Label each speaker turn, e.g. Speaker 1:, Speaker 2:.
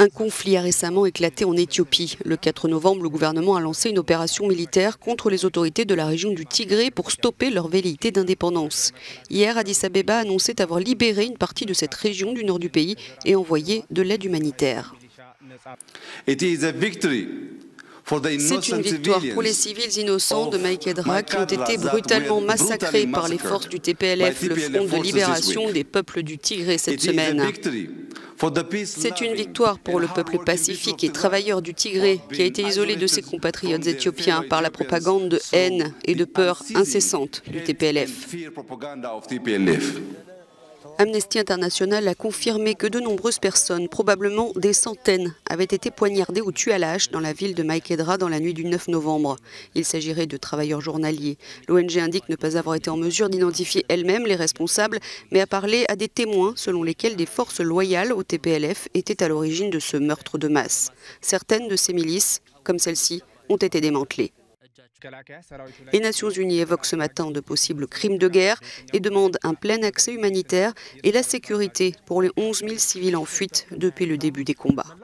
Speaker 1: Un conflit a récemment éclaté en Éthiopie. Le 4 novembre, le gouvernement a lancé une opération militaire contre les autorités de la région du Tigré pour stopper leur velléité d'indépendance. Hier, Addis Abeba annonçait avoir libéré une partie de cette région du nord du pays et envoyé de l'aide humanitaire. C'est une victoire pour les civils innocents de Maïkedra qui ont été brutalement massacrés par les forces du TPLF, le Front de libération des peuples du Tigré, cette semaine. C'est une victoire pour le peuple pacifique et travailleur du Tigré qui a été isolé de ses compatriotes éthiopiens par la propagande de haine et de peur incessante du TPLF. Amnesty International a confirmé que de nombreuses personnes, probablement des centaines, avaient été poignardées ou tuées à la hache dans la ville de Maïkedra dans la nuit du 9 novembre. Il s'agirait de travailleurs journaliers. L'ONG indique ne pas avoir été en mesure d'identifier elle-même les responsables, mais a parlé à des témoins selon lesquels des forces loyales au TPLF étaient à l'origine de ce meurtre de masse. Certaines de ces milices, comme celle-ci, ont été démantelées. Les Nations Unies évoquent ce matin de possibles crimes de guerre et demandent un plein accès humanitaire et la sécurité pour les 11 000 civils en fuite depuis le début des combats.